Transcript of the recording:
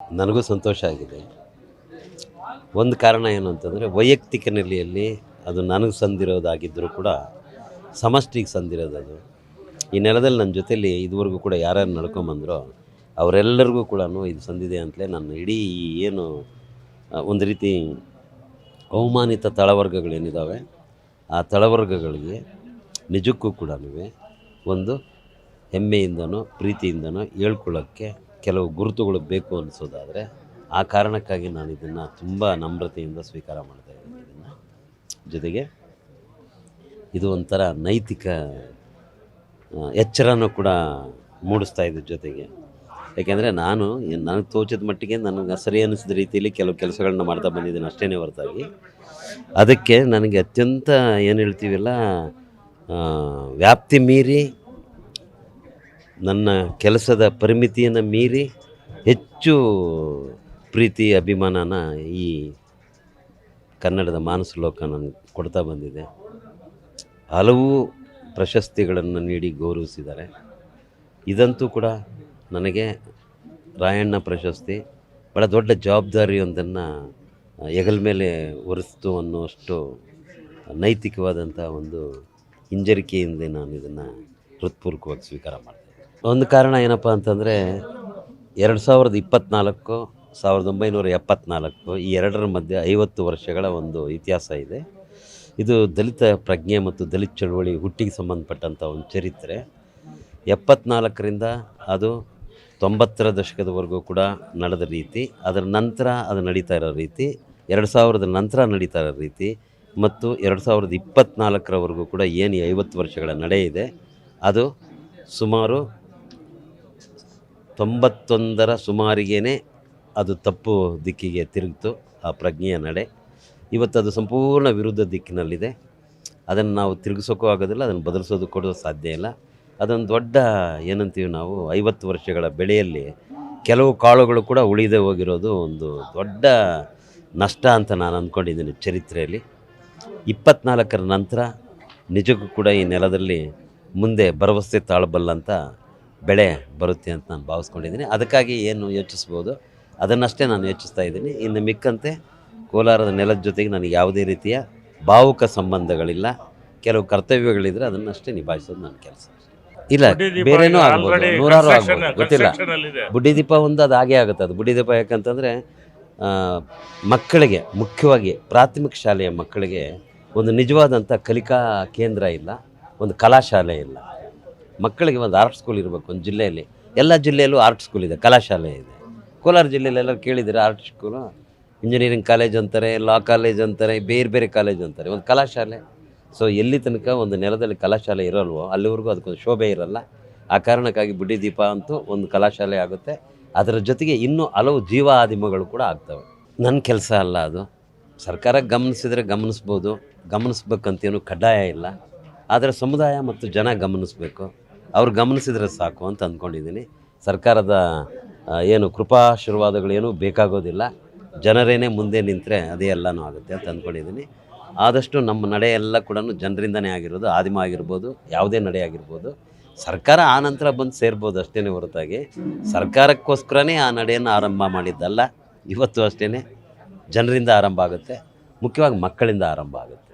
ನನಗೂ ಸಂತೋಷ ಆಗಿದೆ. ಒಂದು ಕಾರಣ ಏನು ಅಂತಂದರೆ, ವೈಯಕ್ತಿಕ ನೆಲೆಯಲ್ಲಿ ಅದು ನನಗೆ ಸಂದಿರೋದಾಗಿದ್ದರೂ ಕೂಡ ಸಮಷ್ಟಿಗೆ ಸಂದಿರೋದದು. ಈ ನೆಲದಲ್ಲಿ ನನ್ನ ಜೊತೆಯಲ್ಲಿ ಇದುವರೆಗೂ ಕೂಡ ಯಾರ್ಯಾರು ನಡ್ಕೊಂಬಂದರೋ ಅವರೆಲ್ಲರಿಗೂ ಕೂಡ ಇದು ಸಂದಿದೆ ಅಂತಲೇ ನನ್ನ ಇಡೀ ಏನು ಒಂದು ರೀತಿ ಅವಮಾನಿತ ತಳವರ್ಗಗಳೇನಿದ್ದಾವೆ ಆ ತಳವರ್ಗಗಳಿಗೆ ನಿಜಕ್ಕೂ ಕೂಡ ಒಂದು ಹೆಮ್ಮೆಯಿಂದನೋ ಪ್ರೀತಿಯಿಂದನೋ ಹೇಳ್ಕೊಳ್ಳೋಕ್ಕೆ ಕೆಲವು ಗುರುತುಗಳು ಬೇಕು ಅನಿಸೋದಾದರೆ ಆ ಕಾರಣಕ್ಕಾಗಿ ನಾನು ಇದನ್ನು ತುಂಬ ನಮ್ರತೆಯಿಂದ ಸ್ವೀಕಾರ ಮಾಡ್ತಾಯಿದ್ದೀನಿ. ಇದನ್ನು ಜೊತೆಗೆ ಇದು ಒಂಥರ ನೈತಿಕ ಎಚ್ಚರನೂ ಕೂಡ ಮೂಡಿಸ್ತಾ ಇದ್ದ ಜೊತೆಗೆ, ಯಾಕೆಂದರೆ ನನಗೆ ತೋಚಿದ ಮಟ್ಟಿಗೆ ನನಗೆ ಸರಿ ಅನ್ನಿಸಿದ ರೀತಿಯಲ್ಲಿ ಕೆಲವು ಕೆಲಸಗಳನ್ನ ಮಾಡ್ತಾ ಬಂದಿದ್ದೀನಿ ಅಷ್ಟೇ ಹೊರತಾಗಿ ಅದಕ್ಕೆ ನನಗೆ ಅತ್ಯಂತ ಏನು ಹೇಳ್ತೀವಲ್ಲ ವ್ಯಾಪ್ತಿ ಮೀರಿ ನನ್ನ ಕೆಲಸದ ಪರಿಮಿತಿಯನ್ನು ಮೀರಿ ಹೆಚ್ಚು ಪ್ರೀತಿ ಅಭಿಮಾನನ ಈ ಕನ್ನಡದ ಮಾನಸ ಲೋಕ ನನಗೆ ಕೊಡ್ತಾ ಬಂದಿದೆ. ಹಲವು ಪ್ರಶಸ್ತಿಗಳನ್ನು ನೀಡಿ ಗೌರವಿಸಿದ್ದಾರೆ. ಇದಂತೂ ಕೂಡ ನನಗೆ ರಾಯಣ್ಣ ಪ್ರಶಸ್ತಿ ಭಾಳ ದೊಡ್ಡ ಜವಾಬ್ದಾರಿಯೊಂದನ್ನು ಹೆಗಲ ಮೇಲೆ ಹೊರಿಸ್ತು ಅನ್ನುವಷ್ಟು ನೈತಿಕವಾದಂಥ ಒಂದು ಹಿಂಜರಿಕೆಯಿಂದ ನಾನು ಇದನ್ನು ಹೃತ್ಪೂರ್ವಕವಾಗಿ ಸ್ವೀಕಾರ ಮಾಡ್ತೀನಿ. ಒಂದು ಕಾರಣ ಏನಪ್ಪ ಅಂತಂದರೆ 2024 1974 ಈ ಎರಡರ ಮಧ್ಯೆ 50 ವರ್ಷಗಳ ಒಂದು ಇತಿಹಾಸ ಇದೆ. ಇದು ದಲಿತ ಪ್ರಜ್ಞೆ ಮತ್ತು ದಲಿತ ಚಳವಳಿ ಹುಟ್ಟಿಗೆ ಸಂಬಂಧಪಟ್ಟಂಥ ಒಂದು ಚರಿತ್ರೆ. 74ರಿಂದ ಅದು 90ರ ದಶಕದವರೆಗೂ ಕೂಡ ನಡೆದ ರೀತಿ, ಅದರ ನಂತರ ಅದು ನಡೀತಾ ಇರೋ ರೀತಿ, 2000ದ ನಂತರ ನಡೀತಾ ಇರೋ ರೀತಿ ಮತ್ತು 2024ರವರೆಗೂ ಕೂಡ ಏನು 50 ವರ್ಷಗಳ ನಡೆ ಇದೆ ಅದು ಸುಮಾರು 91ರ ಸುಮಾರಿಗೇ ಅದು ತಪ್ಪು ದಿಕ್ಕಿಗೆ ತಿರುಗಿತು. ಆ ಪ್ರಜ್ಞೆಯ ನಡೆ ಇವತ್ತು ಅದು ಸಂಪೂರ್ಣ ವಿರುದ್ಧ ದಿಕ್ಕಿನಲ್ಲಿದೆ. ಅದನ್ನು ನಾವು ತಿರುಗಿಸೋಕ್ಕೂ ಆಗೋದಿಲ್ಲ, ಅದನ್ನು ಬದಲಿಸೋದು ಕೊಡೋ ಸಾಧ್ಯ ಇಲ್ಲ. ಅದೊಂದು ದೊಡ್ಡ ಏನಂತೀವಿ ನಾವು 50 ವರ್ಷಗಳ ಬೆಳೆಯಲ್ಲಿ ಕೆಲವು ಕಾಳುಗಳು ಕೂಡ ಉಳಿದೇ ಹೋಗಿರೋದು ಒಂದು ದೊಡ್ಡ ನಷ್ಟ ಅಂತ ನಾನು ಅಂದ್ಕೊಂಡಿದ್ದೀನಿ ಚರಿತ್ರೆಯಲ್ಲಿ. 24ರ ನಂತರ ನಿಜಕ್ಕೂ ಕೂಡ ಈ ನೆಲದಲ್ಲಿ ಮುಂದೆ ಭರವಸೆ ತಾಳಬಲ್ಲಂಥ ಬೆಳೆ ಬರುತ್ತೆ ಅಂತ ನಾನು ಭಾವಿಸ್ಕೊಂಡಿದ್ದೀನಿ. ಅದಕ್ಕಾಗಿ ಏನು ಯೋಚಿಸ್ಬೋದು ಅದನ್ನಷ್ಟೇ ನಾನು ಯೋಚಿಸ್ತಾ ಇದ್ದೀನಿ. ಇನ್ನು ಮಿಕ್ಕಂತೆ ಕೋಲಾರದ ನೆಲದ ಜೊತೆಗೆ ನನಗೆ ಯಾವುದೇ ರೀತಿಯ ಭಾವುಕ ಸಂಬಂಧಗಳಿಲ್ಲ. ಕೆಲವು ಕರ್ತವ್ಯಗಳಿದ್ರೆ ಅದನ್ನಷ್ಟೇ ನಿಭಾಯಿಸೋದು ನನ್ನ ಕೆಲಸ. ಇಲ್ಲ, ಬೇರೆನೂ ಆಗ್ಬೋದು, ನೂರಾರು ಆಗ್ಬೋದು, ಗೊತ್ತಿಲ್ಲ. ಬುಡ್ಡಿದೀಪ ಒಂದು ಅದು ಹಾಗೇ ಆಗುತ್ತೆ. ಅದು ಬುಡ್ಡಿದೀಪ ಯಾಕಂತಂದರೆ ಮಕ್ಕಳಿಗೆ, ಮುಖ್ಯವಾಗಿ ಪ್ರಾಥಮಿಕ ಶಾಲೆಯ ಮಕ್ಕಳಿಗೆ ಒಂದು ನಿಜವಾದಂಥ ಕಲಿಕಾ ಕೇಂದ್ರ ಇಲ್ಲ, ಒಂದು ಕಲಾಶಾಲೆ ಇಲ್ಲ. ಮಕ್ಕಳಿಗೆ ಒಂದು ಆರ್ಟ್ ಸ್ಕೂಲ್ ಇರಬೇಕು ಒಂದು ಜಿಲ್ಲೆಯಲ್ಲಿ. ಎಲ್ಲ ಜಿಲ್ಲೆಯಲ್ಲೂ ಆರ್ಟ್ ಸ್ಕೂಲ್ ಇದೆ, ಕಲಾಶಾಲೆ ಇದೆ. ಕೋಲಾರ ಜಿಲ್ಲೆಯಲ್ಲಿ ಎಲ್ಲರೂ ಕೇಳಿದರೆ ಆರ್ಟ್ ಸ್ಕೂಲು, ಇಂಜಿನಿಯರಿಂಗ್ ಕಾಲೇಜ್ ಅಂತಾರೆ, ಲಾ ಕಾಲೇಜ್ ಅಂತಾರೆ, ಬೇರೆ ಬೇರೆ ಕಾಲೇಜ್ ಅಂತಾರೆ, ಒಂದು ಕಲಾಶಾಲೆ. ಸೊ ಎಲ್ಲಿ ತನಕ ಒಂದು ನೆಲದಲ್ಲಿ ಕಲಾಶಾಲೆ ಇರೋಲ್ವೋ ಅಲ್ಲಿವರೆಗೂ ಅದಕ್ಕೊಂದು ಶೋಭೆ ಇರಲ್ಲ. ಆ ಕಾರಣಕ್ಕಾಗಿ ಬುಡ್ಡಿದೀಪ ಅಂತೂ ಒಂದು ಕಲಾಶಾಲೆ ಆಗುತ್ತೆ. ಅದರ ಜೊತೆಗೆ ಇನ್ನೂ ಹಲವು ಜೀವ ಆದಿಮಗಳು ಕೂಡ ಆಗ್ತವೆ. ನನ್ನ ಕೆಲಸ ಅಲ್ಲ ಅದು. ಸರ್ಕಾರ ಗಮನಿಸಿದರೆ ಗಮನಿಸ್ಬೋದು, ಗಮನಿಸ್ಬೇಕಂತೇನು ಕಡ್ಡಾಯ ಇಲ್ಲ. ಆದರೆ ಸಮುದಾಯ ಮತ್ತು ಜನ ಗಮನಿಸಬೇಕು. ಅವ್ರು ಗಮನಿಸಿದರೆ ಸಾಕು ಅಂತ ಅಂದ್ಕೊಂಡಿದ್ದೀನಿ. ಸರ್ಕಾರದ ಏನು ಕೃಪಾಶೀರ್ವಾದಗಳೇನೂ ಬೇಕಾಗೋದಿಲ್ಲ. ಜನರೇನೇ ಮುಂದೆ ನಿಂತರೆ ಅದೇ ಎಲ್ಲನೂ ಆಗುತ್ತೆ ಅಂತ ಅಂದ್ಕೊಂಡಿದ್ದೀನಿ. ಆದಷ್ಟು ನಮ್ಮ ನಡೆ ಎಲ್ಲ ಕೂಡ ಜನರಿಂದನೇ ಆಗಿರೋದು. ಆದಿಮ ಆಗಿರ್ಬೋದು, ಯಾವುದೇ ನಡೆ ಆಗಿರ್ಬೋದು. ಸರ್ಕಾರ ಆ ನಂತರ ಬಂದು ಸೇರ್ಬೋದು ಅಷ್ಟೇ ಹೊರತಾಗಿ ಸರ್ಕಾರಕ್ಕೋಸ್ಕರನೇ ಆ ನಡೆಯನ್ನು ಆರಂಭ ಮಾಡಿದ್ದಲ್ಲ. ಇವತ್ತು ಅಷ್ಟೇ ಜನರಿಂದ ಆರಂಭ ಆಗುತ್ತೆ, ಮುಖ್ಯವಾಗಿ ಮಕ್ಕಳಿಂದ ಆರಂಭ ಆಗುತ್ತೆ.